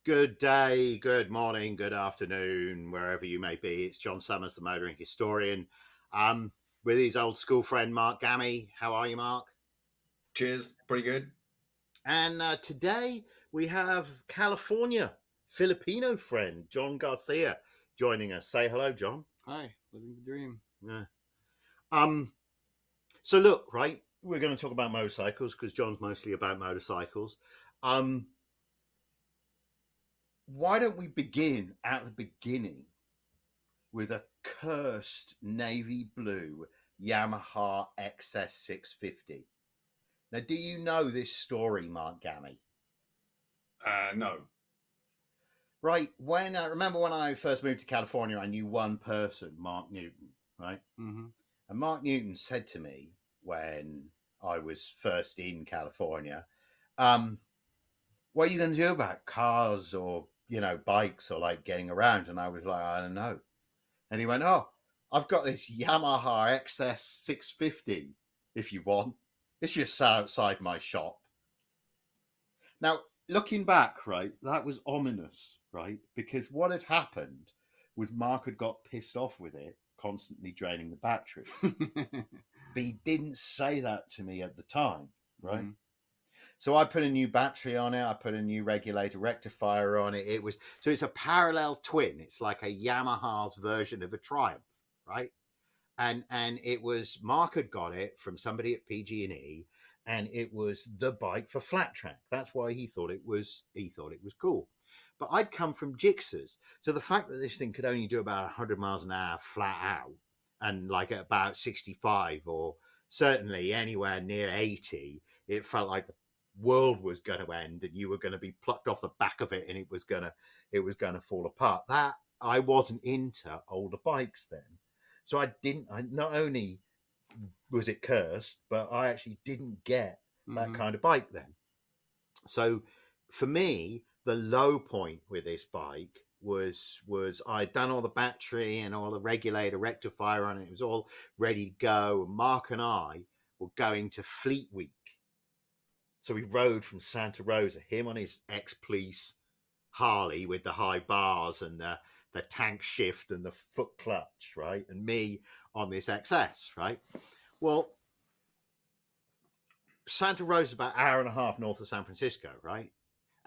Good day, good morning, good afternoon, wherever you may be. It's John Summers, the motoring historian, with his old school friend Mark Gammy. How are you, Mark? Cheers, pretty good. And today we have California Filipino friend John Garcia joining us. Say hello, John. Hi, living the dream. Yeah. So look, right, we're going to talk about motorcycles because John's mostly about motorcycles. Why don't we begin at the beginning with a cursed navy blue Yamaha XS650? Now, do you know this story, Mark Gammy? No. Right, when I remember when I first moved to California, I knew one person, Mark Newton, right? Mm-hmm. And Mark Newton said to me when I was first in California, what are you going to do about cars or, bikes or like getting around? And I was like, I don't know. And he went, oh, I've got this Yamaha XS650 if you want. It's just outside my shop. Now, looking back, right, that was ominous, right? Because what had happened was Mark had got pissed off with it, constantly draining the battery. But he didn't say that to me at the time, right? Mm-hmm. So I put a new battery on it. I put a new regulator rectifier on it. It's a parallel twin. It's like a Yamaha's version of a Triumph, right? And it was Mark had got it from somebody at PG&E, and it was the bike for flat track. That's why he thought it was cool. But I'd come from Gixxers, so the fact that this thing could only do about 100 miles an hour flat out, and like at about 65 or certainly anywhere near 80, it felt like the world was going to end and you were going to be plucked off the back of it and it was going to fall apart. That I wasn't into older bikes then. So I not only was it cursed, but I actually didn't get that kind of bike then. So for me, the low point with this bike was I'd done all the battery and all the regulator rectifier on it. It was all ready to go. And Mark and I were going to Fleet Week. So we rode from Santa Rosa, him on his ex-police Harley with the high bars and the tank shift and the foot clutch, right? And me on this XS, right? Well, Santa Rosa is about an hour and a half north of San Francisco, right?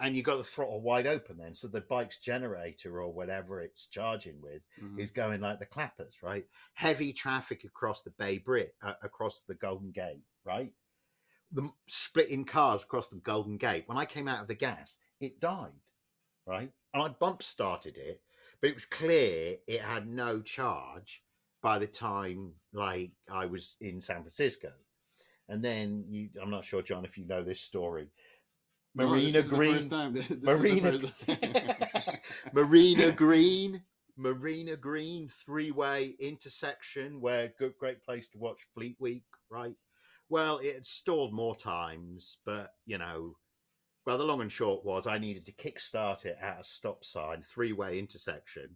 And you got the throttle wide open then. So the bike's generator or whatever it's charging with is going like the clappers, right? Heavy traffic across the Bay Bridge, across the Golden Gate, right? The splitting cars across the Golden Gate. When I came out of the gas, it died, right? And I bump started it, but it was clear it had no charge by the time like I was in San Francisco. And then I'm not sure, John, if you know this story. Marina Green, Marina Green three-way intersection where great place to watch Fleet Week, right? Well, it had stalled more times, but the long and short was I needed to kickstart it at a stop sign, three-way intersection,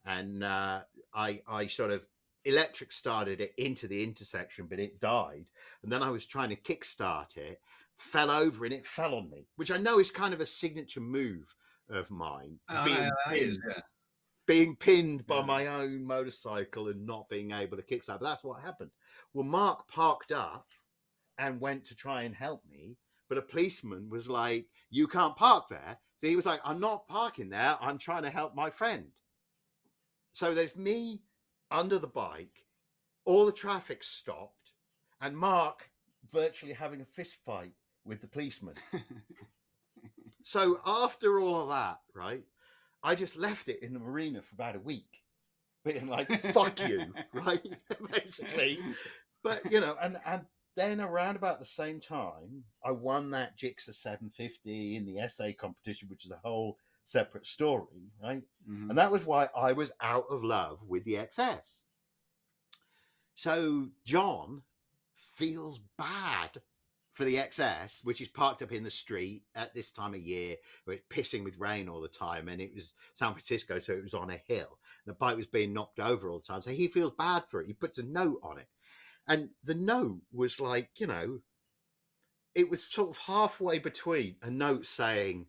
and I sort of electric started it into the intersection, but it died. And then I was trying to kickstart it, fell over, and it fell on me, which I know is kind of a signature move of mine, being pinned by my own motorcycle and not being able to kickstart. But that's what happened. Well, Mark parked up and went to try and help me, but a policeman was like, you can't park there. So he was like, I'm not parking there. I'm trying to help my friend. So there's me under the bike, all the traffic stopped, and Mark virtually having a fist fight with the policeman. So after all of that, right, I just left it in the marina for about a week, being like, fuck you, right, basically. But, and then around about the same time, I won that Gixxer 750 in the SA competition, which is a whole separate story, right? And that was why I was out of love with the XS. So John feels bad for the XS, which is parked up in the street at this time of year where it's pissing with rain all the time. And it was San Francisco, so it was on a hill. And the bike was being knocked over all the time. So he feels bad for it. He puts a note on it. And the note was like, it was sort of halfway between a note saying,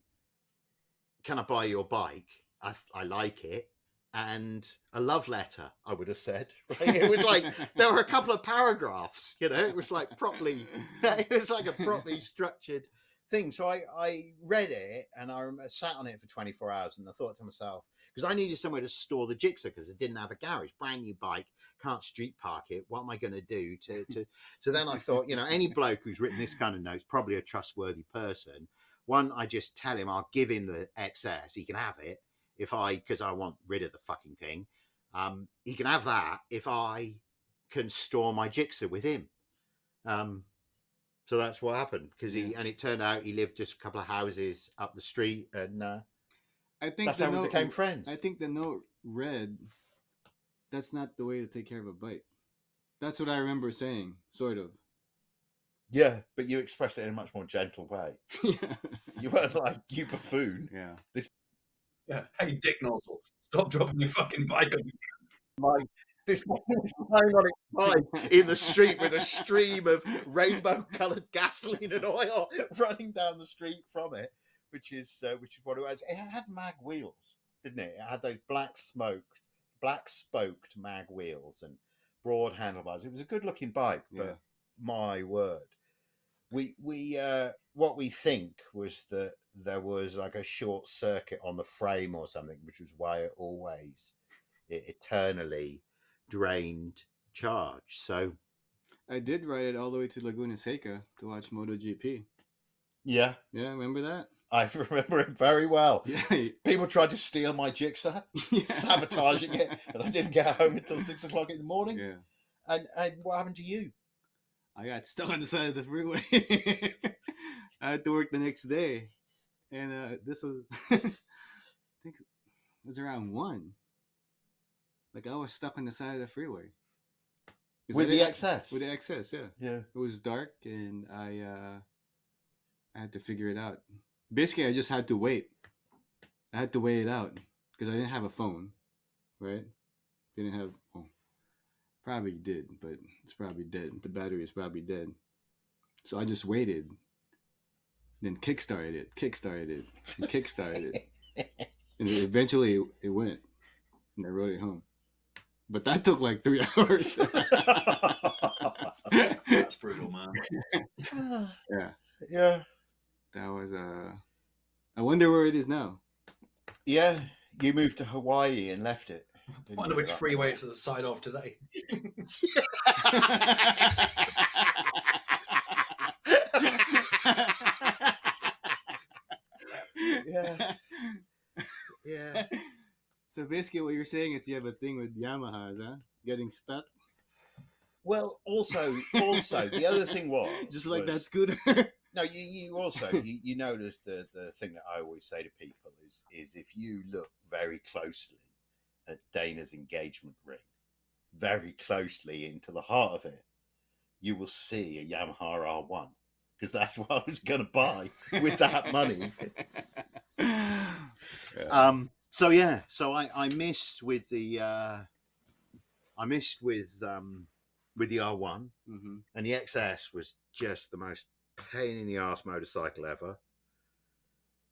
can I buy your bike? I like it. And a love letter, I would have said. Right? It was like there were a couple of paragraphs, it was like properly, it was like a properly structured thing. So I read it and I sat on it for 24 hours and I thought to myself, because I needed somewhere to store the Gixxer because it didn't have a garage, brand new bike, can't street park it. What am I going to do to? So then I thought, any bloke who's written this kind of note is probably a trustworthy person. One, I just tell him I'll give him the XS, he can have it. Because I want rid of the fucking thing, he can have that if I can store my Gixxer with him. So that's what happened and it turned out he lived just a couple of houses up the street, and I think that's how we became friends. I think the note read, "That's not the way to take care of a bike." That's what I remember saying, sort of. Yeah, but you expressed it in a much more gentle way. Yeah. You weren't like, "You buffoon." Yeah. Yeah. Hey, dick nozzle, stop dropping your fucking bike on This bike was lying on its side in the street with a stream of rainbow-coloured gasoline and oil running down the street from it, which is what it was. It had mag wheels, didn't it? It had those black spoked mag wheels and broad handlebars. It was a good-looking bike, but my word, we what we think was that there was like a short circuit on the frame or something, which was why it eternally drained charge. So I did ride it all the way to Laguna Seca to watch MotoGP. Yeah, remember that? I remember it very well. Yeah, people tried to steal my Gixxer, sabotaging it, and I didn't get home until 6 o'clock in the morning. Yeah. And what happened to you? I got stuck on the side of the freeway. I had to work the next day, and this was, I think, it was around 1. Like I was stuck on the side of the freeway with the XS. With the XS, yeah. It was dark, and I had to figure it out. Basically, I just had to wait. I had to wait it out because I didn't have a phone, right? Didn't have. Oh, probably did, but it's probably dead. The battery is probably dead. So I just waited. Then kickstarted it, and eventually it went, and I rode it home. But that took like 3 hours. That's brutal, man. Yeah. That was I wonder where it is now. Yeah, you moved to Hawaii and left it. I wonder which freeway it's at the side of today. Yeah. So basically what you're saying is you have a thing with Yamahas, huh? Getting stuck? Well, also, the other thing was... Just like that scooter? No, you also, you notice the thing that I always say to people is if you look very closely at Dana's engagement ring, very closely into the heart of it, you will see a Yamaha R1, because that's what I was going to buy with that money. So I missed with the R1, and the XS was just the most pain in the arse motorcycle ever.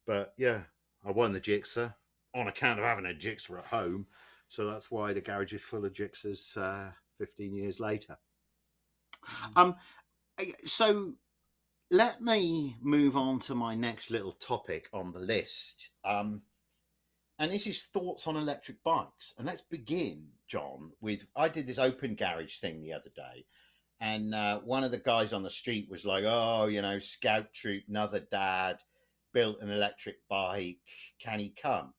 But yeah, I won the Gixxer on account of having a Gixxer at home, so that's why the garage is full of Gixxers 15 years later. So let me move on to my next little topic on the list. And this is thoughts on electric bikes. And let's begin, John, with I did this open garage thing the other day. And one of the guys on the street was like, oh, Scout Troop, another dad, built an electric bike. Can he come?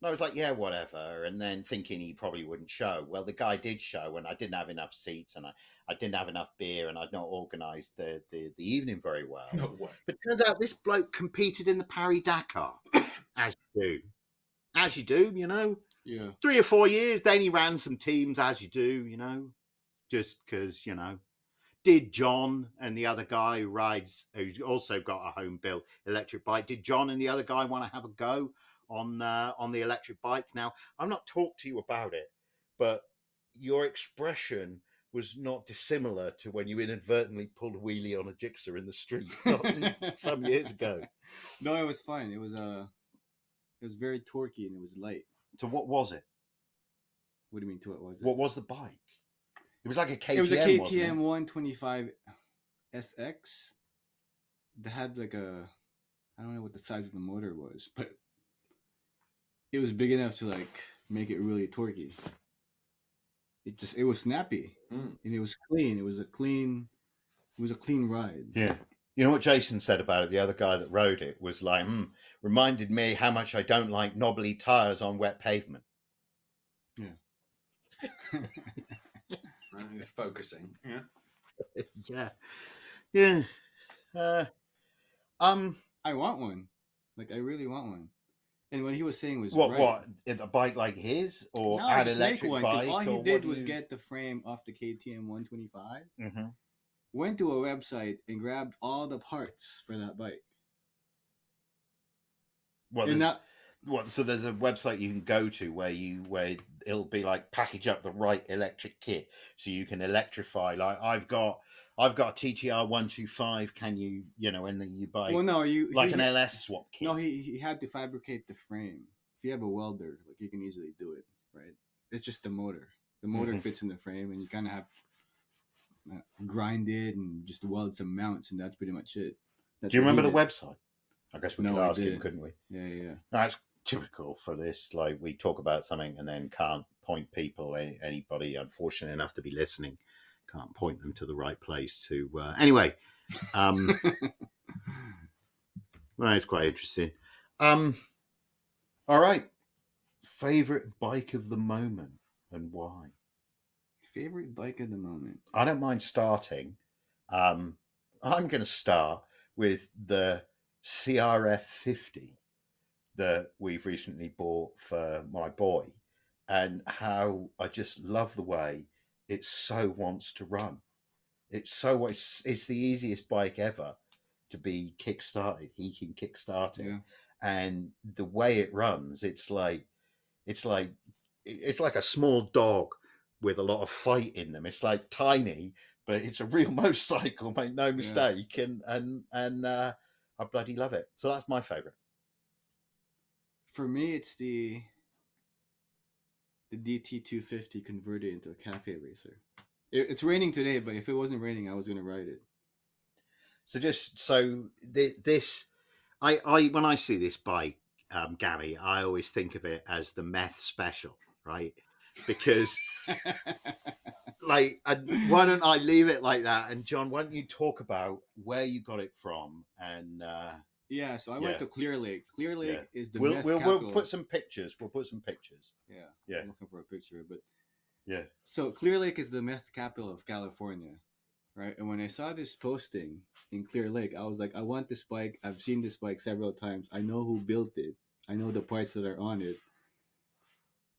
And I was like, yeah, whatever. And then thinking he probably wouldn't show. Well, the guy did show, and I didn't have enough seats, and I didn't have enough beer, and I'd not organised the evening very well. No way. But turns out this bloke competed in the Paris-Dakar, as you do, Yeah. 3 or 4 years. Then he ran some teams, as you do, just because, Did John and the other guy who's also got a home built electric bike, did John and the other guy want to have a go on the electric bike? Now, I've not talked to you about it, but your expression was not dissimilar to when you inadvertently pulled a wheelie on a Gixxer in the street some years ago. No, it was fine. It It was very torquey and it was light. So what was it? What do you mean? To what was it? What was the bike? It was like a KTM. It was a wasn't KTM it? 125 SX. That had like a, I don't know what the size of the motor was, but it was big enough to like make it really torquey. It was snappy and it was clean. It was a clean ride. Yeah. You know what Jason said about it? The other guy that rode it was like, reminded me how much I don't like knobbly tires on wet pavement. Yeah. He's focusing. Yeah. Yeah. Yeah. I want one. Like I really want one. And what he was saying was what a bike like his or no, an just make electric one, bike? all he or did was get the frame off the KTM 125. Mm-hmm. Went to a website and grabbed all the parts for that bike. So there's a website you can go to where it'll be like package up the right electric kit so you can electrify. Like I've got a TTR 125. Can you and then you buy an LS swap kit? No, he had to fabricate the frame. If you have a welder, like you can easily do it, right? It's just the motor. The motor fits in the frame, and you kind of have grind it and just weld some mounts, and that's pretty much it. Do you remember the website? I guess we could ask him, didn't. couldn't we? Yeah. That's typical for this. Like we talk about something and then can't point people, anybody unfortunate enough to be listening, can't point them to the right place to. Anyway, well, it's quite interesting. All right, favorite bike of the moment and why? Favorite bike of the moment. I don't mind starting. I'm going to start with the CRF 50 that we've recently bought for my boy, and how I just love the way it so wants to run. It's the easiest bike ever to be kick-started. He can kick-start it, and the way it runs, it's like a small dog with a lot of fight in them. It's like tiny, but it's a real motorcycle. Make no mistake, and I bloody love it. So that's my favorite. For me, it's the DT250 converted into a cafe racer. It's raining today, but if it wasn't raining, I was going to ride it. I when I see this bike, Gary, I always think of it as the meth special, right? Because why don't I leave it like that? And John, why don't you talk about where you got it from? And so I went to Clear Lake. Clear Lake is the meth capital. We'll put some pictures. Yeah. I'm looking for a picture, but yeah. So Clear Lake is the meth capital of California, right? And when I saw this posting in Clear Lake, I was like, I want this bike. I've seen this bike several times. I know who built it. I know the parts that are on it.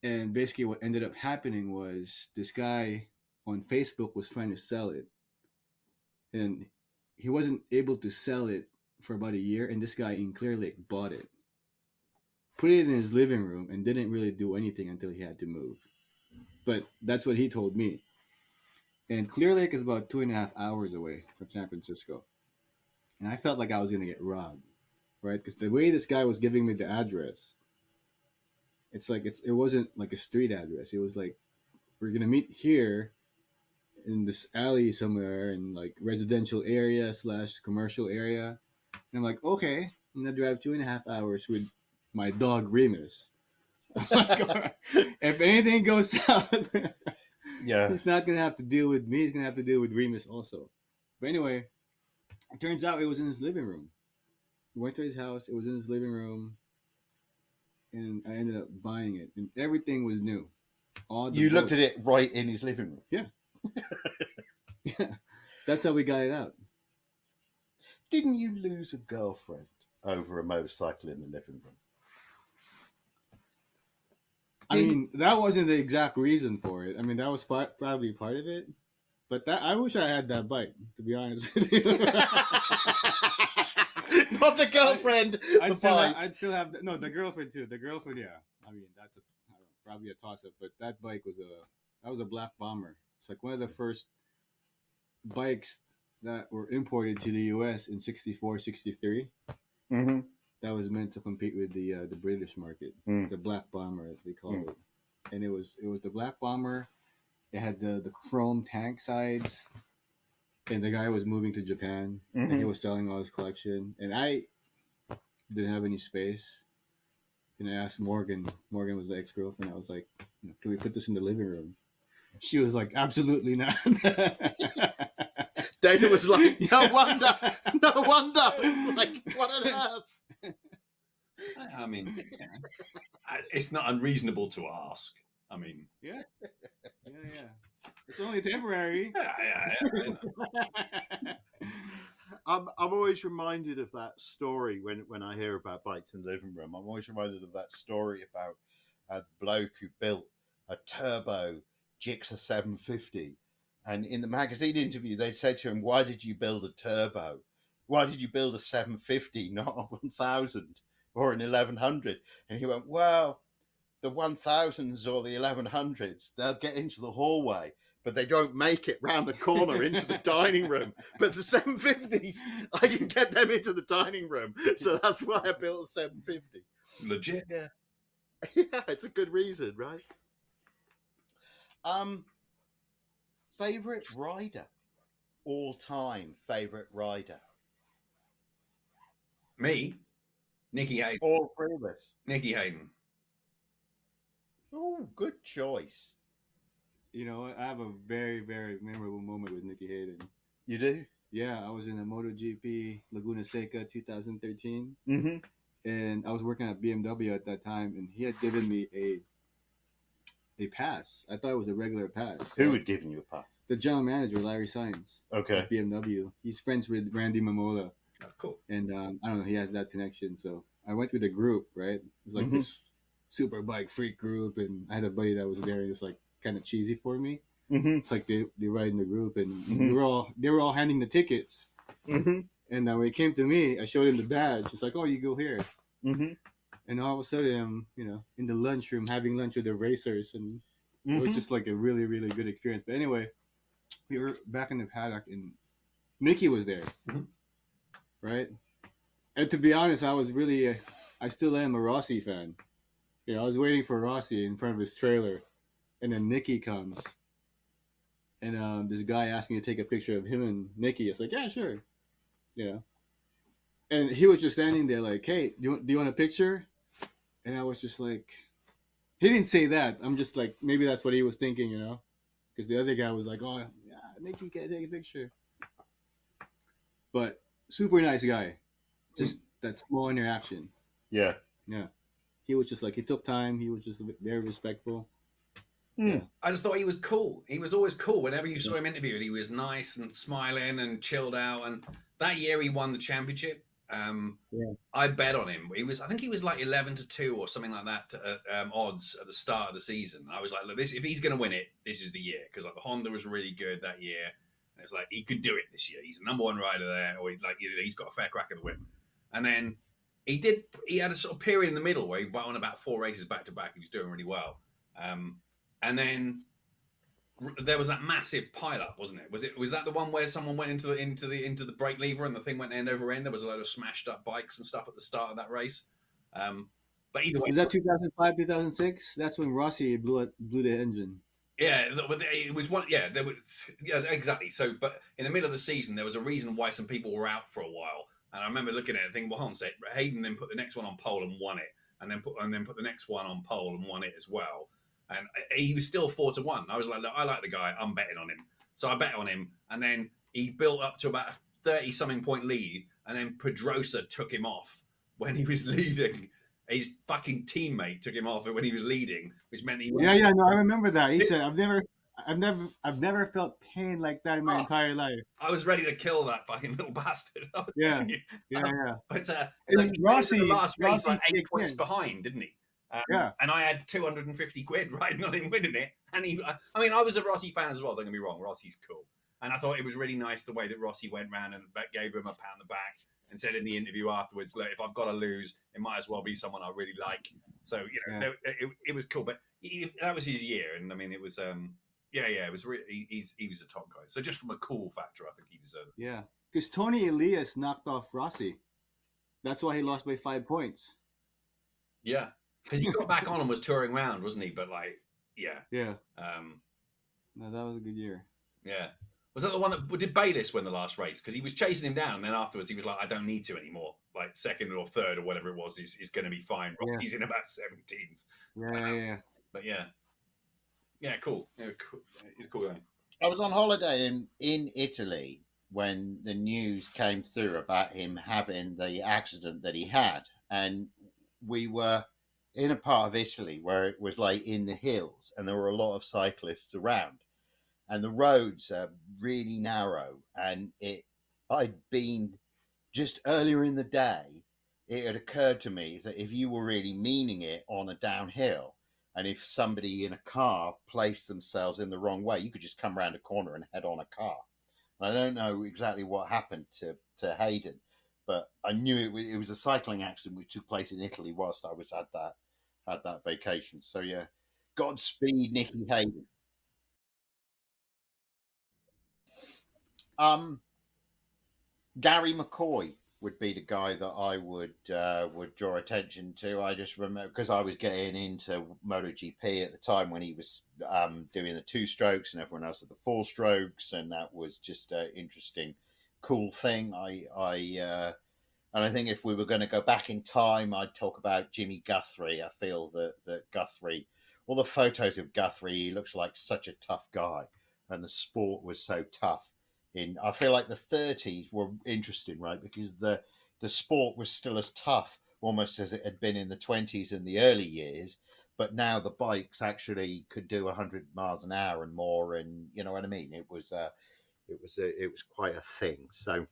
And basically what ended up happening was this guy on Facebook was trying to sell it. And he wasn't able to sell it for about a year. And this guy in Clear Lake bought it, put it in his living room, and didn't really do anything until he had to move. But that's what he told me. And Clear Lake is about 2.5 hours away from San Francisco. And I felt like I was going to get robbed, right? Because the way this guy was giving me the address, it wasn't like a street address. It was like, we're going to meet here in this alley somewhere in like residential area / commercial area. And I'm like, okay, I'm going to drive 2.5 hours with my dog Remus. Oh my God. If anything goes south, he's not going to have to deal with me. He's going to have to deal with Remus also. But anyway, it turns out it was in his living room. We went to his house. It was in his living room. And I ended up buying it. And everything was new. You looked at it right in his living room? Yeah. Yeah. That's how we got it out. Didn't you lose a girlfriend over a motorcycle in the living room? I mean, that wasn't the exact reason for it. I mean, that was probably part of it. But I wish I had that bike, to be honest with you. Not the girlfriend. I'd still have the girlfriend too. The girlfriend, yeah. I mean, that's probably a toss-up. But that bike was a black bomber. It's like one of the first bikes that were imported to the U.S. in 64, 63. Mm-hmm. that was meant to compete with the British market, the Black Bomber as they call it, and it was the Black Bomber. It had the chrome tank sides, and the guy was moving to Japan, and he was selling all his collection, and I didn't have any space. And I asked Morgan. Morgan was the ex-girlfriend. I was like, "Can we put this in the living room?" She was like, "Absolutely not." Dana was like, "No wonder, no wonder." Like, what on earth? I mean, it's not unreasonable to ask. I mean, yeah. It's only temporary. I'm always reminded of that story when I hear about bikes in the living room. I'm always reminded of that story about a bloke who built a turbo Gixxer 750. And in the magazine interview, they said to him, "Why did you build a turbo? Why did you build a 750, not a 1000 or an 1100?" And he went, "Well, the 1000s or the 1100s, they'll get into the hallway, but they don't make it round the corner into the dining room. But the 750s, I can get them into the dining room. So that's why I built a 750. Legit. Yeah. Yeah, it's a good reason, right? Favorite rider? All-time favorite rider? Me? Nicky Hayden. All three of us. Nicky Hayden. Oh, good choice. You know, I have a very, very memorable moment with Nicky Hayden. You do? Yeah, I was in a MotoGP Laguna Seca 2013. Mm-hmm. And I was working at BMW at that time, and he had given me a pass. I thought it was a regular pass. Who had given you a pass? The general manager, Larry Sainz. Okay. At BMW. He's friends with Randy Mamola. Oh, cool. And I don't know, he has that connection. So I went with a group, right? It was like this super bike freak group, and I had a buddy that was there, and it's like kind of cheesy for me. It's like they ride in the group, and they were all handing the tickets. And when it came to me, I showed him the badge. It's like, "Oh, you go here." And all of a sudden, I'm in the lunchroom having lunch with the racers, and it was just like a really, really good experience. But anyway, we were back in the paddock, and Nicky was there, right? And to be honest, I was really, I still am a Rossi fan. I was waiting for Rossi in front of his trailer, and then Nicky comes, and this guy asked me to take a picture of him and Nicky. It's like, yeah, sure, And he was just standing there like, "Hey, do you want a picture?" And I was just like, he didn't say that. I'm just like, maybe that's what he was thinking, because the other guy was like, "Oh, yeah, Nicky, can I take a picture?" But super nice guy, just that small interaction. Yeah. He was just like, he took time. He was just very respectful. Yeah. I just thought he was cool. He was always cool. Whenever you saw him interviewed, he was nice and smiling and chilled out. And that year he won the championship. I bet on him. I think he was like 11-2 or something like that odds at the start of the season. And I was like, look, if he's going to win it, this is the year, because like the Honda was really good that year. And it's like he could do it this year. He's the number one rider there, or he's got a fair crack at the whip. And then he had a sort of period in the middle where he won about 4 races back to back. He was doing really well. And then there was that massive pile-up, wasn't it? Was that the one where someone went into the brake lever and the thing went end over end? There was a load of smashed up bikes and stuff at the start of that race. But either way, was that 2005, 2006? That's when Rossi blew the engine. Yeah, it was one. Yeah, exactly. So, but in the middle of the season, there was a reason why some people were out for a while. And I remember looking at it and thinking, well, hold on a sec. Hayden then put the next one on pole and won it, and then put the next one on pole and won it as well. And he was still 4-1. I was like, look, I like the guy. I'm betting on him. So I bet on him, and then he built up to about a 30-something point lead, and then Pedrosa took him off when he was leading. His fucking teammate took him off when he was leading, which meant he went. Yeah. No, I remember that. He said, "I've never felt pain like that in my entire life." I was ready to kill that fucking little bastard. Yeah. But Rossi, the last race, like 8 points in. behind, didn't he? Yeah. And I had 250 quid riding on him winning it. And I was a Rossi fan as well, don't get me wrong. Rossi's cool. And I thought it was really nice the way that Rossi went round and gave him a pat on the back and said in the interview afterwards, look, if I've got to lose, it might as well be someone I really like. So, it was cool. But that was his year. And I mean, it was, it was really, he was a top guy. So just from a cool factor, I think he deserved it. Yeah. Because Tony Elias knocked off Rossi. That's why he lost by 5 points. Yeah, because he got back on and was touring around, wasn't he? But like, yeah. No, that was a good year. Yeah. Was that the one that did Bayliss win the last race? Because he was chasing him down, and then afterwards he was like, "I don't need to anymore. Like second or third or whatever it was is going to be fine." He's in about 7 teams. Yeah. But yeah, cool. Yeah, cool. It's cool going. I was on holiday in Italy when the news came through about him having the accident that he had, and we were in a part of Italy where it was like in the hills, and there were a lot of cyclists around, and the roads are really narrow. And I'd been just earlier in the day, it had occurred to me that if you were really meaning it on a downhill, and if somebody in a car placed themselves in the wrong way, you could just come around a corner and head on a car. And I don't know exactly what happened to Hayden, but I knew it was a cycling accident which took place in Italy whilst I was at that vacation. So yeah, Godspeed, Nicky Hayden. Gary McCoy would be the guy that I would draw attention to. I just remember because I was getting into MotoGP at the time when he was doing the 2 strokes and everyone else at the 4 strokes, and that was just an interesting, cool thing. And I think if we were going to go back in time, I'd talk about Jimmy Guthrie. I feel that Guthrie, all the photos of Guthrie, he looks like such a tough guy, and the sport was so tough. I feel like the 30s were interesting, right? Because the sport was still as tough almost as it had been in the 20s and the early years, but now the bikes actually could do 100 miles an hour and more, and you know what I mean. It was quite a thing. So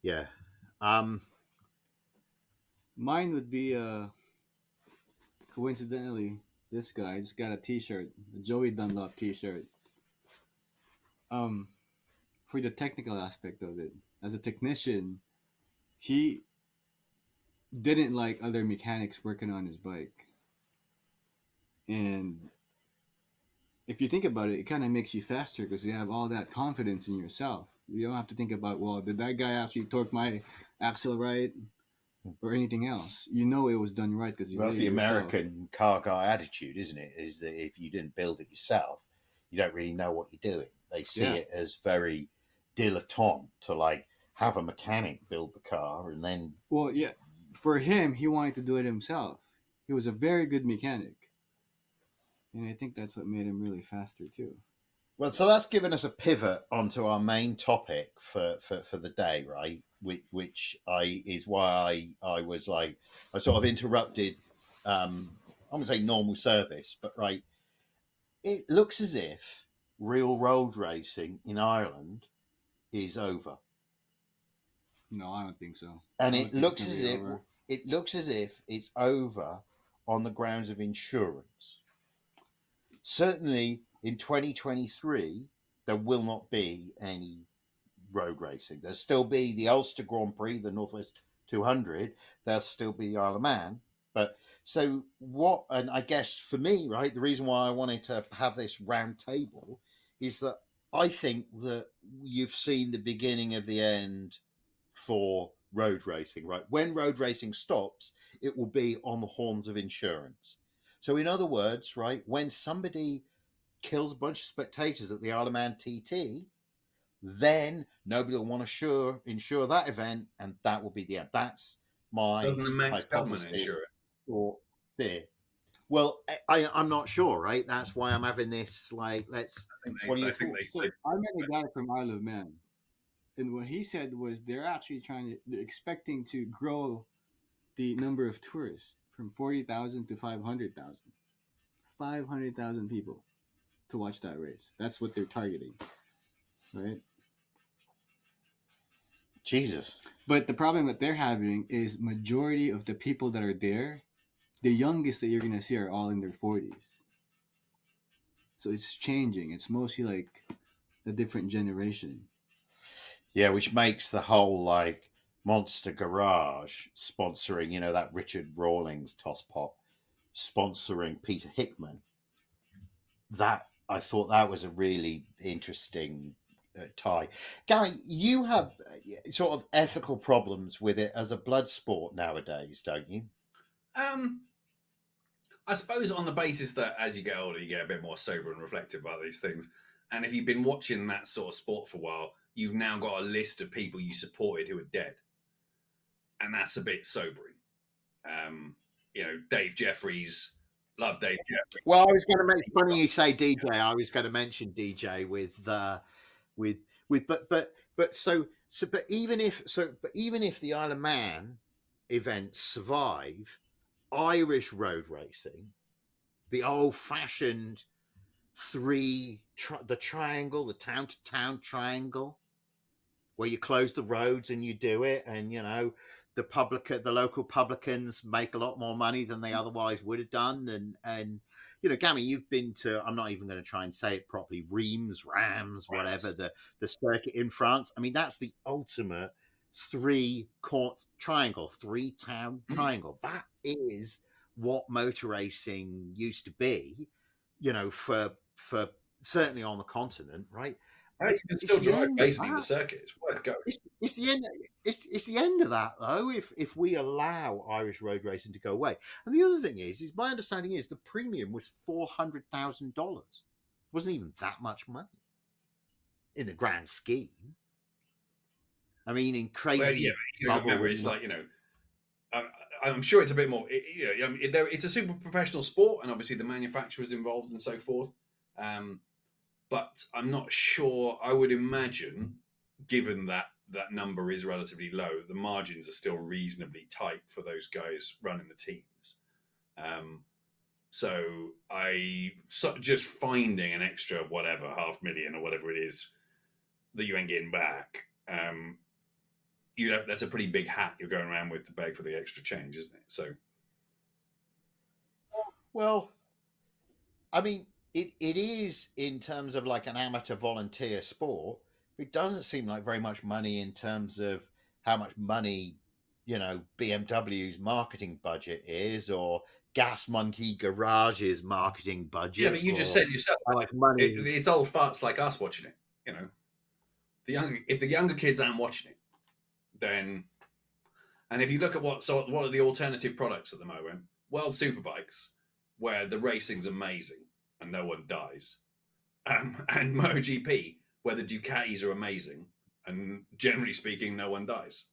yeah, mine would be coincidentally this guy. I just got a T-shirt, a Joey Dunlop T-shirt. For the technical aspect of it, as a technician, he didn't like other mechanics working on his bike. And if you think about it, it kind of makes you faster because you have all that confidence in yourself. You don't have to think about, well, did that guy actually torque my axle right or anything else? You know it was done right because you that's the American car guy attitude, isn't it? Is that if you didn't build it yourself, you don't really know what you're doing. They see it as very dilettante to like have a mechanic build the car and then. Well, yeah, for him, he wanted to do it himself. He was a very good mechanic, and I think that's what made him really faster too. Well, so that's given us a pivot onto our main topic for the day, right? Which is why I was like, I sort of interrupted. I'm gonna say normal service, but right, it looks as if real road racing in Ireland is over. No, I don't think so. And it looks as if it's over on the grounds of insurance. Certainly in 2023, there will not be any road racing. There'll still be the Ulster Grand Prix, the Northwest 200. There'll still be the Isle of Man. But so what, and I guess for me, right, the reason why I wanted to have this round table is that I think that you've seen the beginning of the end for road racing, right? When road racing stops, it will be on the horns of insurance. So in other words, right, when somebody kills a bunch of spectators at the Isle of Man TT, then nobody will want to insure that event, and that will be the end. That's my Doesn't the Manx government insure it? Or fear. Well, I'm not sure, right? That's why I'm having this. Like, let's. What do you think? I met a guy from Isle of Man, and what he said was they're actually they're expecting to grow the number of tourists from 40,000 to 500,000. 500,000 people to watch that race. That's what they're targeting, right? Jesus. But the problem that they're having is majority of the people that are there, the youngest that you're going to see are all in their 40s. So it's changing. It's mostly like a different generation. Yeah, which makes the whole like Monster Garage sponsoring, you know, that Richard Rawlings toss pot sponsoring Peter Hickman. That I thought that was a really interesting tie. Gary, you have sort of ethical problems with it as a blood sport nowadays, don't you? I suppose on the basis that as you get older, you get a bit more sober and reflective about these things. And if you've been watching that sort of sport for a while, you've now got a list of people you supported who are dead. And that's a bit sobering. Dave Jeffries, love Dave Jeffries. Well, I was going to make funny you say DJ. I was going to mention DJ but even if the Isle of Man events survive, Irish road racing, the old-fashioned the triangle, the town-to-town triangle, where you close the roads and you do it, and the local publicans make a lot more money than they otherwise would have done, and Gammy, you've been to, I'm not even going to try and say it properly, Rams, whatever, the circuit in France. I mean, that's the ultimate three-court triangle, three-town triangle. That is what motor racing used to be, for certainly on the continent, right? You can still drive basically the circuit. It's worth going. It's the end. It's the end of that, though. If we allow Irish road racing to go away, and the other thing is my understanding is the premium was $400,000. Wasn't even that much money in the grand scheme. I mean, in crazy. Well, remember, it's like I'm sure it's a bit more. It's a super professional sport, and obviously the manufacturer's involved and so forth. But I'm not sure. I would imagine, given that number is relatively low, the margins are still reasonably tight for those guys running the teams. Just finding an extra whatever $500,000 or whatever it is that you ain't getting back. That's a pretty big hat you're going around with to beg for the extra change, isn't it? So, well, I mean. It is in terms of like an amateur volunteer sport. It doesn't seem like very much money in terms of how much money, BMW's marketing budget is, or Gas Monkey Garage's marketing budget. Yeah, but you just said yourself, like money. It's old farts like us watching it. If the younger kids aren't watching it, then, and if you look at what are the alternative products at the moment, World Superbikes, where the racing's amazing and no one dies, and MotoGP, where the Ducatis are amazing and generally speaking no one dies.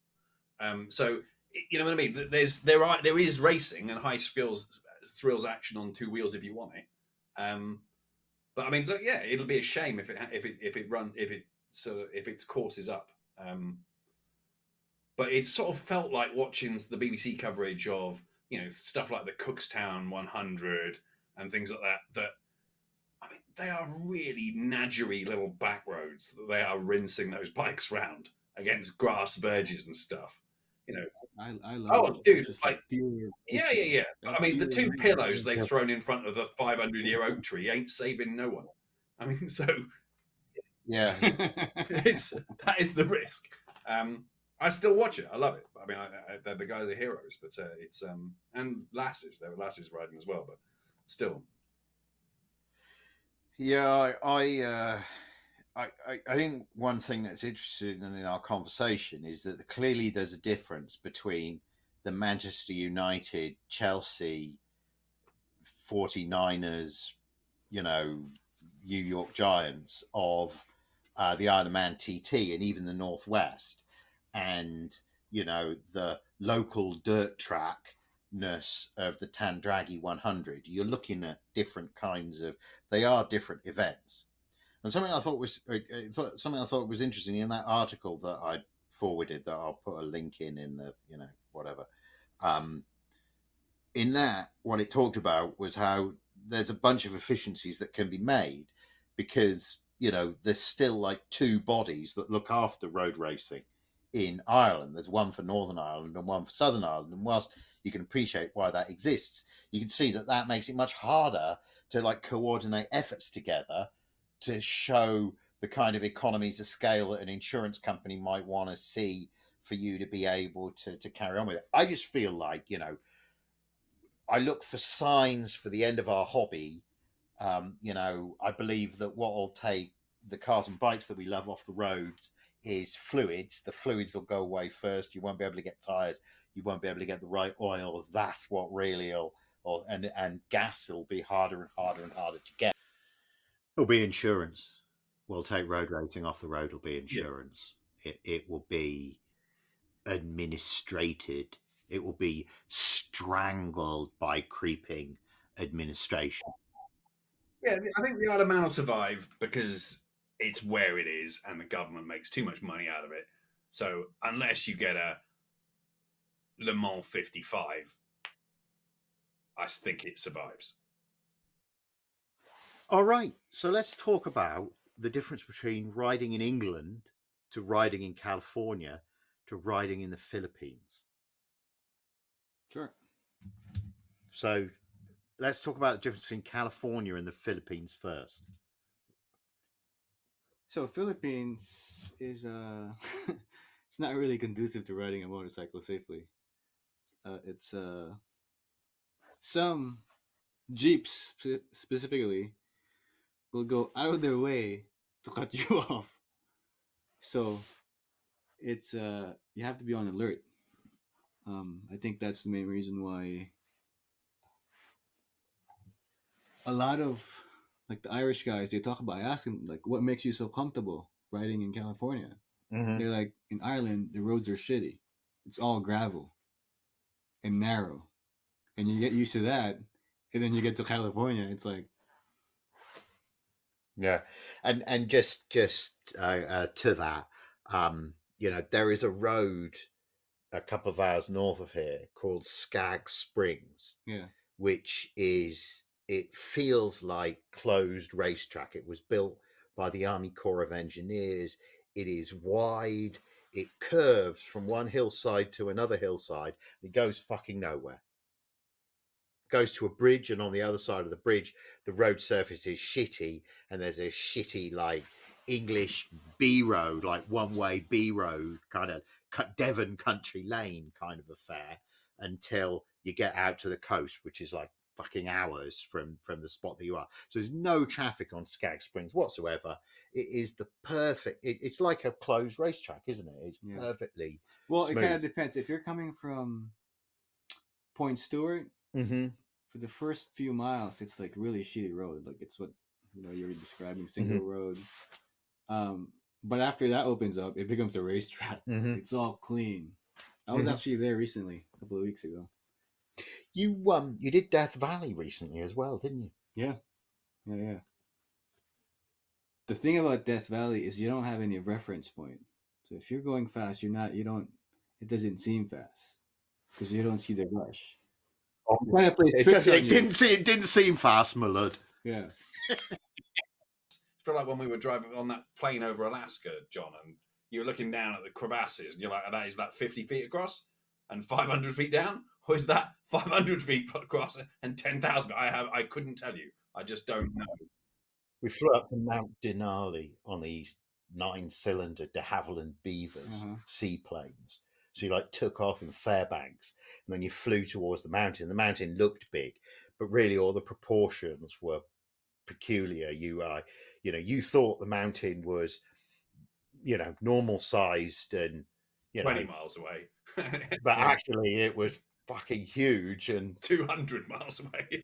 So you know what I mean? There is racing and high thrills action on two wheels if you want it. But I mean, look, yeah, it'll be a shame if its course is up. But it sort of felt like watching the BBC coverage of stuff like the Cookstown 100 and things like that. I mean, they are really nadgery little back roads that they are rinsing those bikes round against grass verges and stuff. I love it. Dude, yeah. I mean, the two pillows they've thrown in front of the 500-year oak tree ain't saving no one. I mean, so yeah, that is the risk. I still watch it. I love it. I mean, the guys are heroes, but it's and lasses. There were lasses riding as well, but still. Yeah, I think one thing that's interesting in our conversation is that clearly there's a difference between the Manchester United, Chelsea, 49ers, New York Giants of the Isle of Man TT and even the Northwest, and the local dirt trackness of the Tandragee 100. You're looking at different kinds of. They are different events. And something I thought was interesting in that article that I forwarded, that I'll put a link in the whatever. In that, what it talked about was how there's a bunch of efficiencies that can be made because there's still like two bodies that look after road racing in Ireland. There's one for Northern Ireland and one for Southern Ireland. And whilst you can appreciate why that exists, you can see that makes it much harder to like coordinate efforts together to show the kind of economies of scale that an insurance company might want to see for you to be able to carry on with it. I just feel like, I look for signs for the end of our hobby. I believe that what will take the cars and bikes that we love off the roads is fluids. The fluids will go away first. You won't be able to get tires. You won't be able to get the right oil. That's what really and gas will be harder and harder and harder to get. It'll be insurance. We'll take road racing off the road. It'll be insurance. Yeah. It will be administrated. It will be strangled by creeping administration. Yeah, I think the Isle of Man will survive because it's where it is and the government makes too much money out of it. So unless you get a Le Mans 55, I think it survives. All right. So let's talk about the difference between riding in England to riding in California to riding in the Philippines. Sure. So let's talk about the difference between California and the Philippines first. So Philippines is it's not really conducive to riding a motorcycle safely. It's some Jeeps specifically will go out of their way to cut you off. So it's you have to be on alert. I think that's the main reason why a lot of like the Irish guys, they talk about, I ask them like, what makes you so comfortable riding in California? Mm-hmm. They're like, in Ireland the roads are shitty. It's all gravel and narrow, and you get used to that, and then you get to California, it's like, yeah. And just to that, you know, there is a road a couple of hours north of here called Skaggs Springs, yeah, which is, it feels like closed racetrack. It was built by the Army Corps of Engineers. It is wide. It curves from one hillside to another hillside. It goes fucking nowhere. Goes to a bridge, and on the other side of the bridge, the road surface is shitty, and there's a shitty like English B road, like one-way B road, kind of Devon country lane kind of affair, until you get out to the coast, which is like fucking hours from the spot that you are. So there's no traffic on Skaggs Springs whatsoever. It is the perfect. It's like a closed racetrack, isn't it? It's perfectly. Well, smooth. It kind of depends. If you're coming from Point Stewart. Mm-hmm. For the first few miles, it's like really shitty road. Like it's what you're describing, single road. But after that opens up, it becomes a racetrack. Mm-hmm. It's all clean. I was actually there recently, a couple of weeks ago. You did Death Valley recently as well, didn't you? Yeah. The thing about Death Valley is you don't have any reference point. So if you're going fast, it doesn't seem fast because you don't see the rush. It didn't seem fast, my lord. Yeah. I feel like when we were driving on that plane over Alaska, John, and you were looking down at the crevasses, and you're like, is that 50 feet across and 500 feet down? Or is that 500 feet across and 10,000? I couldn't tell you. I just don't know. We flew up to Mount Denali on these 9-cylinder de Havilland Beavers seaplanes. So you like took off in Fairbanks, and then you flew towards the mountain. The mountain looked big, but really all the proportions were peculiar. You thought the mountain was, normal sized and 20 miles away, but actually it was fucking huge and 200 miles away.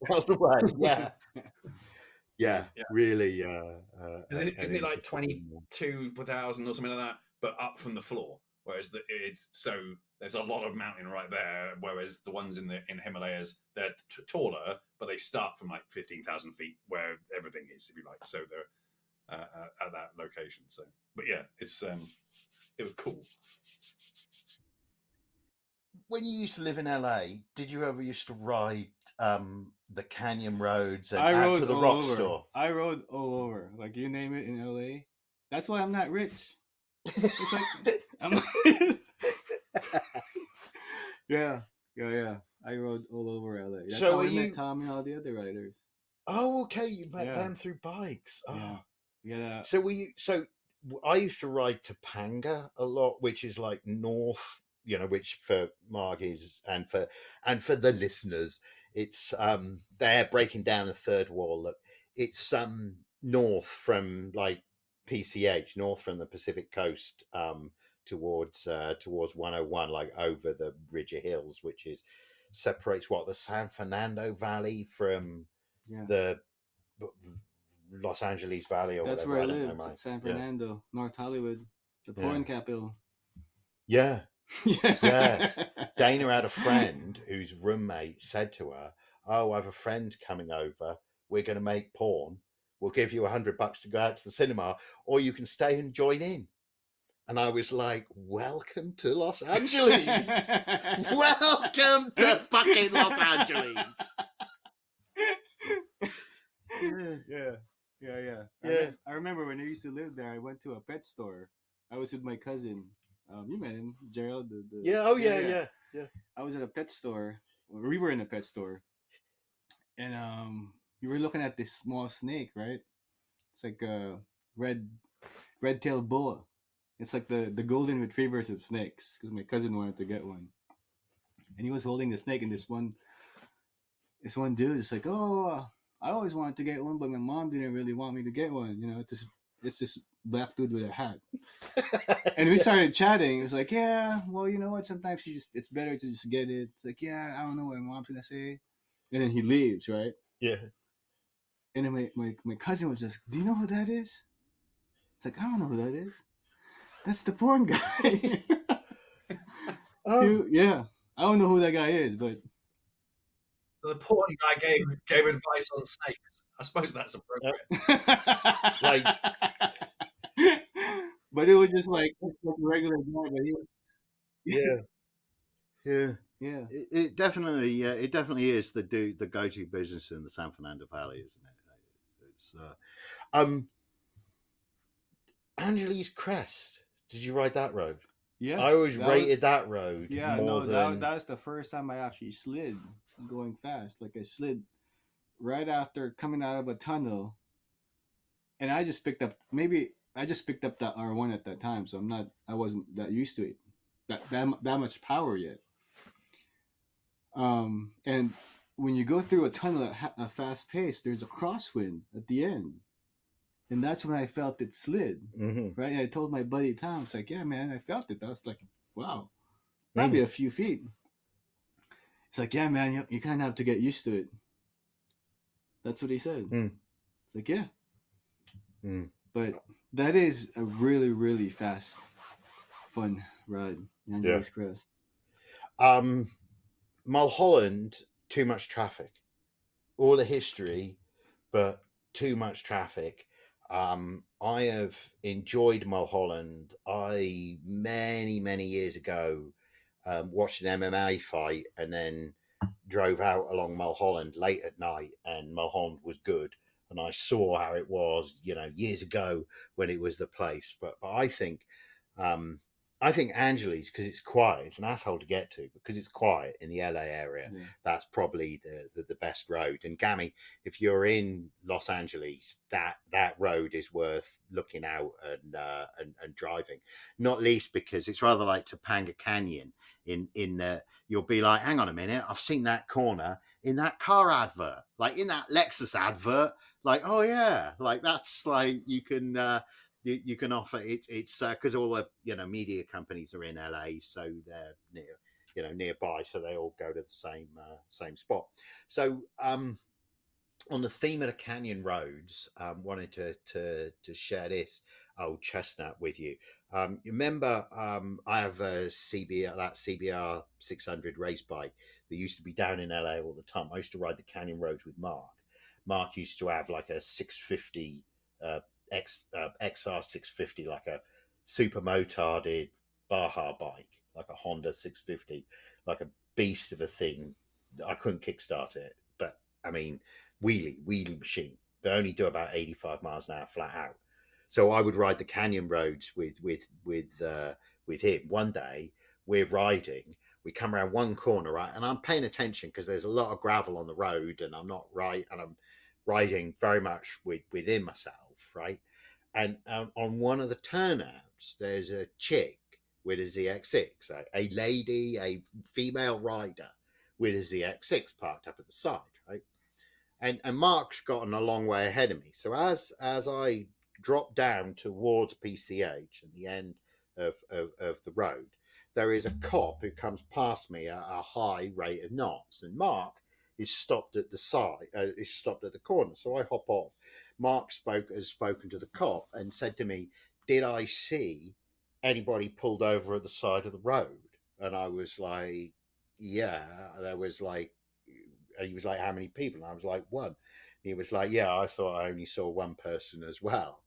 Yeah, really. Isn't it like 22,000 or something like that, but up from the floor? Whereas there's a lot of mountain right there. Whereas the ones in the Himalayas, they're taller, but they start from like 15,000 feet, where everything is, if you like. So they're at that location. So, but yeah, it was cool. When you used to live in LA, did you ever used to ride the canyon roads and out to the rock store? I rode all over, like you name it in LA. That's why I'm not rich. It's like yeah. I rode all over LA. That's how I met Tom and all the other riders. Oh, okay. You met them through bikes. Oh. Yeah. So I used to ride Topanga a lot, which is like north, which for Marg is, and for the listeners, it's they're breaking down a third wall. Look, it's north from like PCH, north from the Pacific Coast, towards 101, like over the ridge of hills, which is separates the San Fernando Valley from the Los Angeles Valley or that's whatever. where I live, San Fernando, North Hollywood, the porn capital. Yeah. Yeah. Dana had a friend whose roommate said to her, "Oh, I have a friend coming over. We're going to make porn. We'll give you $100 to go out to the cinema, or you can stay and join in." And I was like, "Welcome to Los Angeles. Welcome to fucking Los Angeles." Yeah. I remember when I used to live there, I went to a pet store. I was with my cousin. You met him, Gerald. Yeah. I was at a pet store. We were in a pet store. And you were looking at this small snake, right? It's like a red-tailed boa. It's like the golden retrievers of snakes, because my cousin wanted to get one. And he was holding the snake, and this one dude is like, "Oh, I always wanted to get one, but my mom didn't really want me to get one. You know, it's this black dude with a hat." And we started chatting. It was like, "Yeah, well, you know what? Sometimes it's better to just get it." It's like, "Yeah, I don't know what my mom's gonna say." And then he leaves, right? Yeah. And then my cousin was just, "Do you know who that is?" It's like, "I don't know who that is. That's the porn guy." Yeah. I don't know who that guy is, but so the porn guy gave advice on snakes. I suppose that's appropriate. But it was just like a regular guy. But yeah. It definitely is the go-to business in the San Fernando Valley, isn't it? It's Angeles Crest. Did you ride that road? Yeah, I always rated that road. Yeah, more than that was the first time I actually slid going fast. Like I slid right after coming out of a tunnel, and I just picked up the R1 at that time, so I wasn't that used to it, that much power yet. And when you go through a tunnel at a fast pace, there's a crosswind at the end. And that's when I felt it slid, right? And I told my buddy Tom, it's like, "Yeah, man, I felt it." I was like, "Wow, probably a few feet." It's like, "Yeah, man, you kind of have to get used to it." That's what he said. It's like, yeah. But that is a really, really fast, fun ride in Angeles Crest. Mulholland, too much traffic. All the history, but too much traffic. I have enjoyed Mulholland. Many years ago watched an MMA fight and then drove out along Mulholland late at night, and Mulholland was good. And I saw how it was, years ago when it was the place. But I think Angeles, because it's quiet, it's an asshole to get to because it's quiet in the LA area. Yeah. That's probably the best road. And Gammy, if you're in Los Angeles, that road is worth looking out and driving. Not least because it's rather like Topanga Canyon in that you'll be like, "Hang on a minute, I've seen that corner in that car advert, like in that Lexus advert. Like, oh yeah, like that's like you can offer it's because all the media companies are in LA, so they're nearby, so they all go to the same spot. So on the theme of the canyon roads, wanted to share this old chestnut with you. You remember I have a CBR 600 race bike that used to be down in LA all the time. I used to ride the canyon roads with Mark. Mark used to have like a 650 XR 650, like a super motarded Baja bike, like a Honda 650, like a beast of a thing. I couldn't kickstart it, but I mean, wheelie machine. They only do about 85 miles an hour flat out. So I would ride the canyon roads with him. One day we're riding, we come around one corner, right, and I'm paying attention because there's a lot of gravel on the road, and I'm riding very much within myself, right? And on one of the turnouts, there's a chick with a ZX6, a lady, a female rider with a ZX6 parked up at the side, right? And Mark's gotten a long way ahead of me. So as I drop down towards PCH at the end of the road, there is a cop who comes past me at a high rate of knots, and Mark is stopped at the side, is stopped at the corner. So I hop off. Mark has spoken to the cop and said to me, "Did I see anybody pulled over at the side of the road?" And I was like, "Yeah." There was like, and he was like, "How many people?" And I was like, "One." He was like, "Yeah, I thought I only saw one person as well."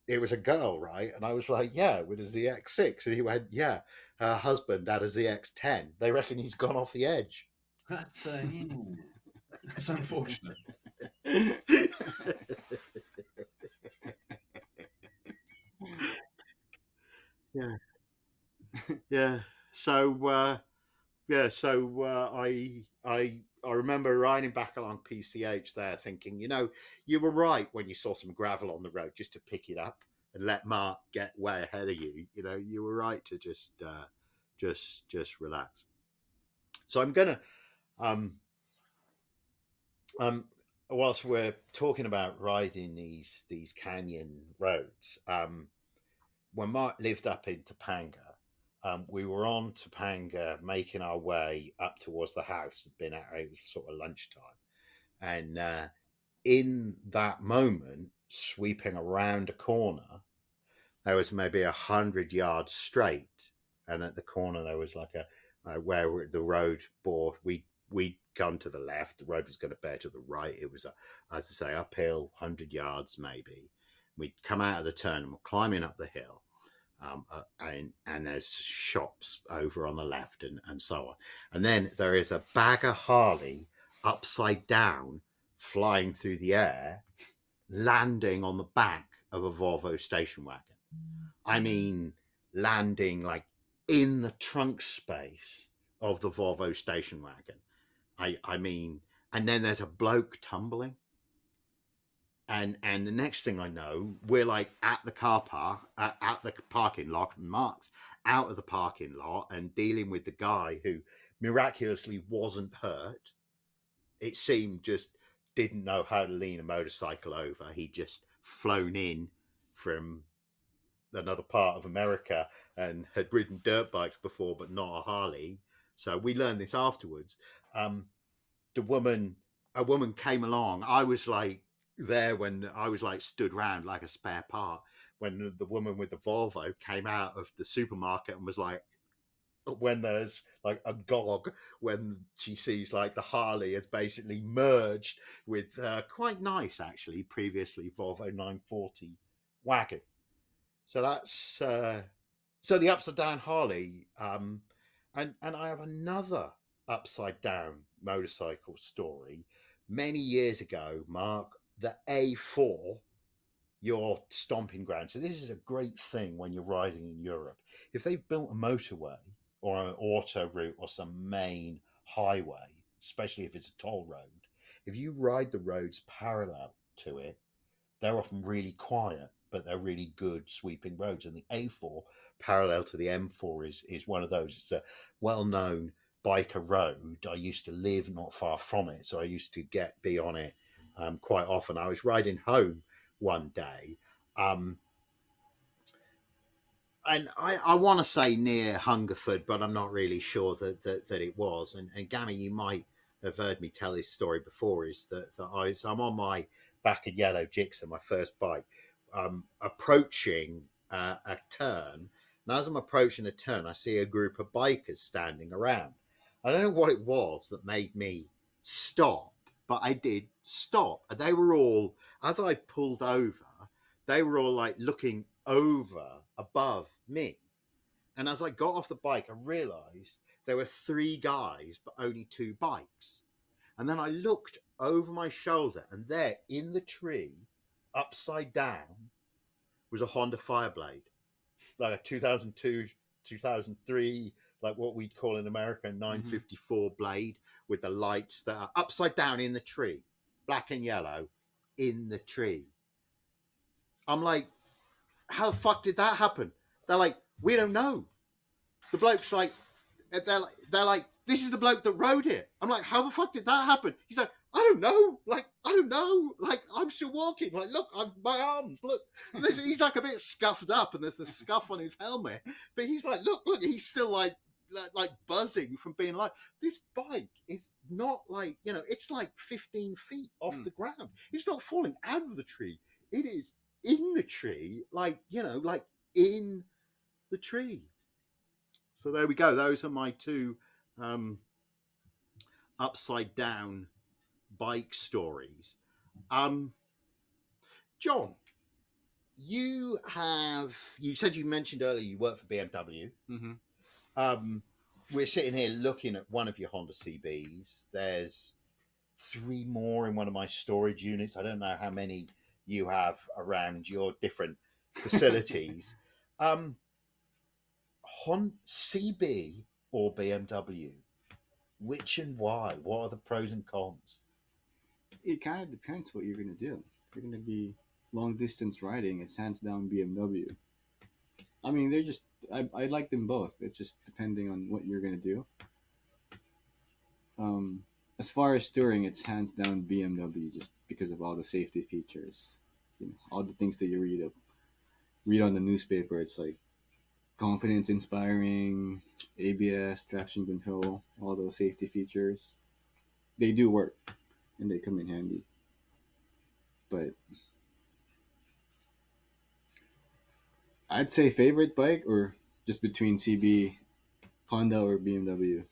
It was a girl, right? And I was like, "Yeah, with a ZX6." And he went, "Yeah, her husband had a ZX10. They reckon he's gone off the edge." That's that's unfortunate. Yeah, yeah. So I remember riding back along PCH there, thinking, you were right when you saw some gravel on the road, just to pick it up and let Mark get way ahead of you. You were right to just relax. So I'm gonna whilst we're talking about riding these canyon roads, when Mark lived up in Topanga, we were on Topanga making our way up towards the house. It was sort of lunchtime, and in that moment, sweeping around a corner, there was maybe 100 yards straight, and at the corner there was like where the road bore. We'd gone to the left. The road was going to bear to the right. It was, as I say, uphill, 100 yards maybe. We'd come out of the turn and we're climbing up the hill. And there's shops over on the left and so on. And then there is a bag of Harley upside down flying through the air, landing on the back of a Volvo station wagon. I mean, landing like in the trunk space of the Volvo station wagon. I mean, and then there's a bloke tumbling. And the next thing I know, we're like at the car park, at the parking lot, and Mark's out of the parking lot and dealing with the guy who miraculously wasn't hurt. It seemed just didn't know how to lean a motorcycle over. He'd just flown in from another part of America and had ridden dirt bikes before, but not a Harley. So we learned this afterwards. A woman came along. I was like there when I was like stood round like a spare part when the woman with the Volvo came out of the supermarket and was like, when there's like a gog when she sees like the Harley has basically merged with quite nice actually previously Volvo 940 wagon. So that's so the upside down Harley, and I have another upside down motorcycle story. Many years ago, Mark, the A4, your stomping ground. So this is a great thing when you're riding in Europe. If they've built a motorway or an auto route or some main highway, especially if it's a toll road, if you ride the roads parallel to it, they're often really quiet, but they're really good sweeping roads. And the A4 parallel to the M4 is one of those. It's a well-known biker road. I used to live not far from it, so I used to be on it quite often. I was riding home one day, and I want to say near Hungerford, but I'm not really sure that it was. And Gammy, you might have heard me tell this story before. Is that I'm on my back of yellow Gixxer, my first bike, approaching a turn. And as I'm approaching a turn, I see a group of bikers standing around. I don't know what it was that made me stop, but I did stop. And they were all, as I pulled over, they were all like looking over above me. And as I got off the bike, I realized there were 3 guys, but only 2 bikes. And then I looked over my shoulder, and there in the tree, upside down, was a Honda Fireblade, like a 2002, 2003, like what we'd call in America, 954 blade with the lights that are upside down in the tree, black and yellow in the tree. I'm like, how the fuck did that happen? They're like, we don't know. The bloke's like, they're like, this is the bloke that rode it. I'm like, how the fuck did that happen? He's like, I don't know. Like, I don't know. Like, I'm still walking. Like, look, my arms, look. He's like a bit scuffed up and there's a scuff on his helmet. But he's like, look, he's still like buzzing from being like, this bike is not like, it's like 15 feet off the ground. It's not falling out of the tree. It is in the tree, like in the tree. So there we go. Those are my two upside down bike stories. John, you said you mentioned earlier you work for BMW. Mm-hmm. We're sitting here looking at one of your Honda CBs. There's 3 more in one of my storage units. I don't know how many you have around your different facilities. CB or BMW? Which and why? What are the pros and cons? It kind of depends what you're going to do. If you're going to be long distance riding, it's hands down BMW. I mean, they're just, I like them both. It's just depending on what you're going to do. As far as touring, it's hands down BMW just because of all the safety features. All the things that you read on the newspaper. It's like confidence inspiring, ABS, traction control, all those safety features. They do work and they come in handy. But I'd say favorite bike or just between CB, Honda, or BMW?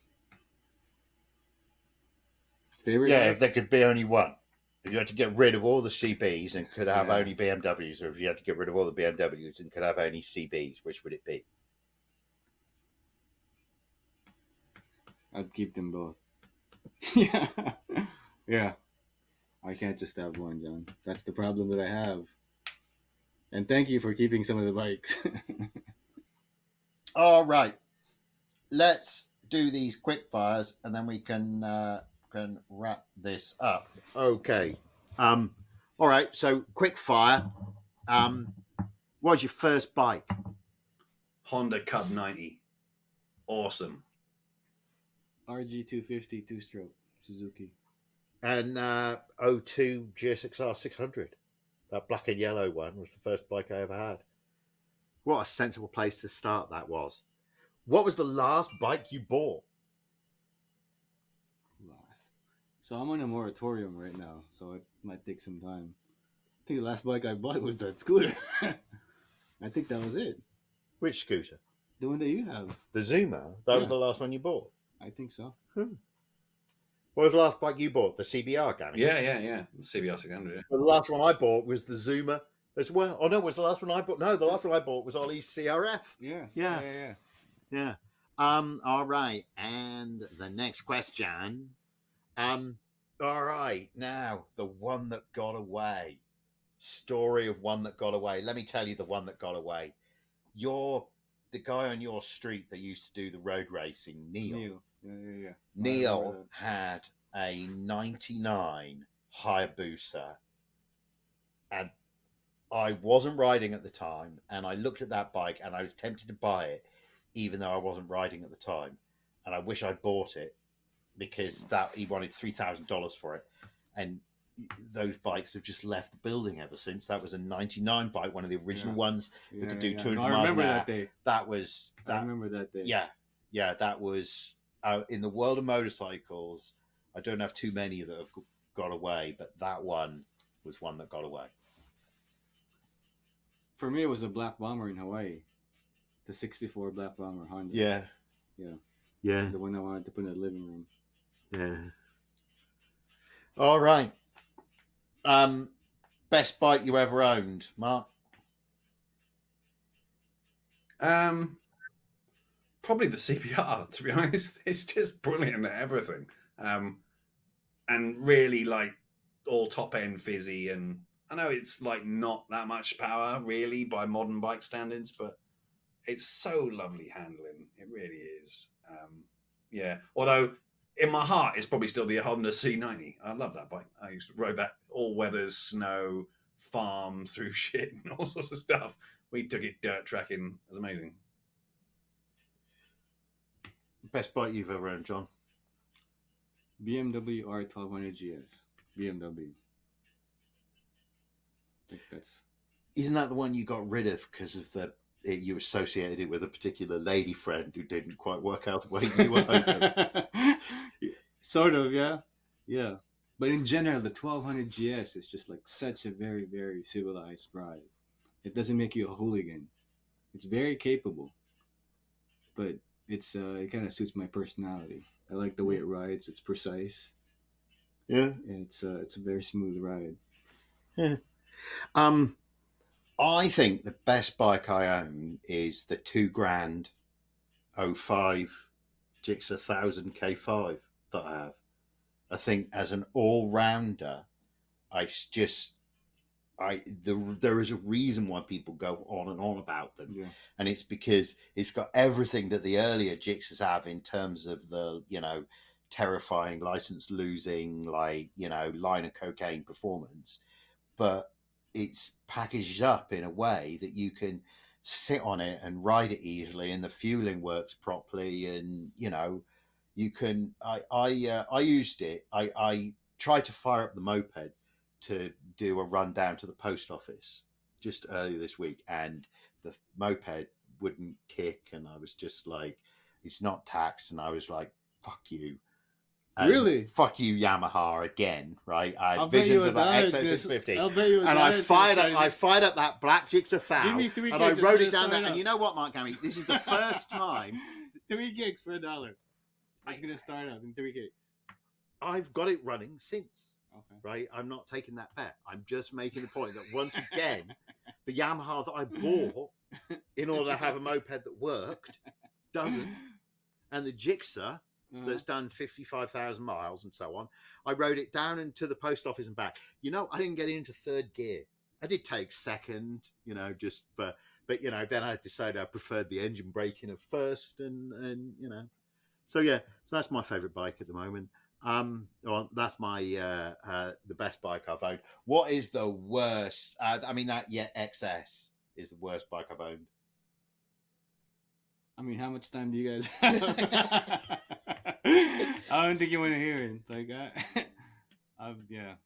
Favorite bike? If there could be only one. If you had to get rid of all the CBs and could have only BMWs, or if you had to get rid of all the BMWs and could have only CBs, which would it be? I'd keep them both. Yeah. Yeah. I can't just have one, John. That's the problem that I have. And thank you for keeping some of the bikes. All right. Let's do these quick fires and then we can wrap this up. Okay. All right. So quick fire. What was your first bike? Honda Cub 90. Awesome. RG250 two-stroke Suzuki. And 02 GSXR 600. That black and yellow one was the first bike I ever had. What a sensible place to start that was. What was the last bike you bought? So I'm on a moratorium right now, so it might take some time. I think the last bike I bought was that scooter. I think that was it. Which scooter? The one that you have. The Zuma? That was the last one you bought? I think so. What was the last bike you bought? The CBR, Gary? Yeah. The CBR 600. Yeah. Well, the last one I bought was the Zuma as well. Oh, no, was the last one I bought? No, the last one I bought was Ollie's CRF. Yeah. All right. And the next question. All right. Now, the one that got away. Story of one that got away. Let me tell you the one that got away. The guy on your street that used to do the road racing, Neil. Yeah. Neil had a 99 Hayabusa, and I wasn't riding at the time, and I looked at that bike and I was tempted to buy it, even though I wasn't riding at the time. And I wish I'd bought it because he wanted $3,000 for it. And those bikes have just left the building ever since. That was a 99 bike, one of the original ones that could do 200 miles an hour. I remember that day. I remember that day. Yeah, that was in the world of motorcycles. I don't have too many that have got away, but that one was one that got away. For me, it was a Black Bomber in Hawaii, the 64 Black Bomber Honda. Yeah. The one I wanted to put in the living room. Yeah. All right. Best bike you ever owned, Mark? Probably the CBR, to be honest. It's just brilliant at everything. And really like all top end fizzy. And I know it's like not that much power really by modern bike standards, but it's so lovely handling. It really is. Although in my heart, it's probably still the Honda C90. I love that bike. I used to ride that all weathers, snow, farm through shit and all sorts of stuff. We took it dirt tracking. It was amazing. Best bike you've ever owned, John? BMW R1200 GS. BMW. I think that's... Isn't that the one you got rid of because of you associated it with a particular lady friend who didn't quite work out the way you were hoping? Sort of, yeah. Yeah. But in general, the 1200 GS is just like such a very, very civilized ride. It doesn't make you a hooligan. It's very capable, but it kind of suits my personality. I like the way it rides. It's precise. Yeah. And it's a very smooth ride. Yeah. I think the best bike I own is the $2,000 05 Gixxer 1000 K5 that I have. I think as an all-rounder, there is a reason why people go on and on about them. Yeah. And it's because it's got everything that the earlier Gixxers have in terms of the, terrifying license losing, line of cocaine performance. But it's packaged up in a way that you can sit on it and ride it easily, and the fueling works properly, and you can. I used it. I tried to fire up the moped to do a run down to the post office just earlier this week, and the moped wouldn't kick, and I was just like, it's not taxed, and I was like, fuck you. Really? Fuck you, Yamaha again, right? I had bet you visions of that XS650, I'll bet you and I fired up that black Gixxer 1000, and I wrote it down there. And you know what, Mark Gammy? This is the first time. 3 gigs for $1. It's gonna start out in 3 gigs. I've got it running since. Okay. Right? I'm not taking that bet. I'm just making the point that once again, the Yamaha that I bought in order to have a moped that worked doesn't, and the Gixxer that's done 55,000 miles and so on, I rode it down into the post office and back. I didn't get into third gear. I did take second, but then I decided I preferred the engine braking of first, and so yeah, so that's my favorite bike at the moment. Well, that's my the best bike I've owned. What is the worst? That XS is the worst bike I've owned. How much time do you guys have? I don't think you want to hear it. Like, I'm a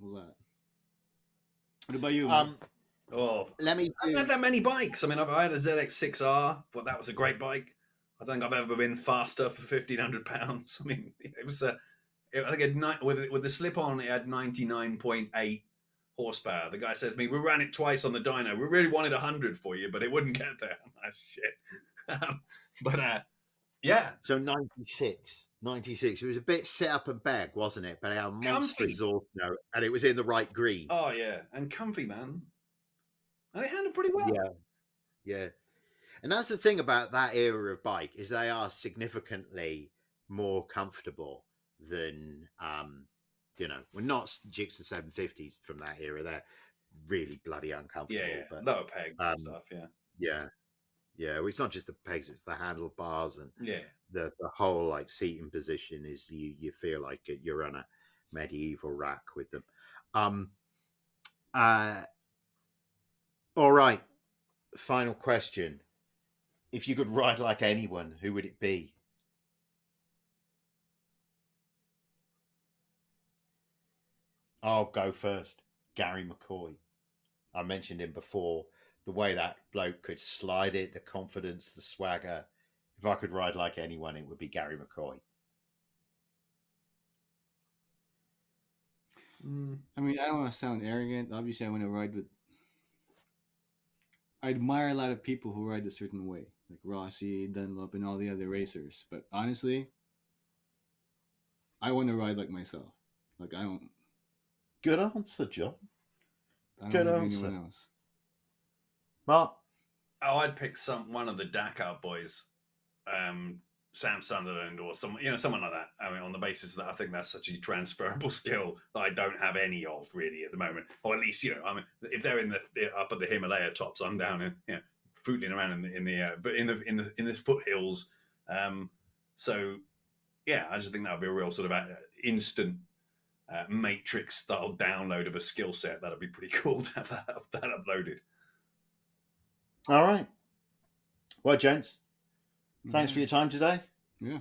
lot. What about you? Let me. I haven't had that many bikes. I had a ZX6R, but that was a great bike. I don't think I've ever been faster for £1,500. It was I think with the slip on, it had 99.8 horsepower. The guy said to me, "We ran it twice on the dyno. We really wanted 100 for you, but it wouldn't get there." I'm like, shit. Yeah. So 96. It was a bit sit up and beg, wasn't it? But it had a monster exhaust note, and it was in the right green. Oh yeah, and comfy, man. And it handled pretty well. Yeah. And that's the thing about that era of bike, is they are significantly more comfortable than we're not Gixxer 750s from that era. They're really bloody uncomfortable. Yeah. But lower pegs and stuff. Yeah. Well, it's not just the pegs; it's the handlebars and the whole seating position. Is you feel like you're on a medieval rack with them. All right. Final question. If you could ride like anyone, who would it be? I'll go first. Gary McCoy. I mentioned him before. The way that bloke could slide it, the confidence, the swagger. If I could ride like anyone, it would be Gary McCoy. I don't want to sound arrogant. Obviously, I want to ride with... I admire a lot of people who ride a certain way, like Rossi, Dunlop, and all the other racers. But honestly, I want to ride like myself. I don't... Good answer, John. Good answer. Anyone else. Mark? Oh, I'd pick one of the Dakar boys, Sam Sunderland or someone like that. On the basis that I think that's such a transferable skill that I don't have any of really at the moment. Or at least, if they're in the up at the Himalaya tops, I'm down in, footling around in the foothills. So yeah, I just think that would be a real sort of instant Matrix style download of a skill set. That'd be pretty cool to have that uploaded. All right. Well, gents, thanks for your time today. Yeah.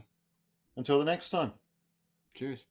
Until the next time. Cheers.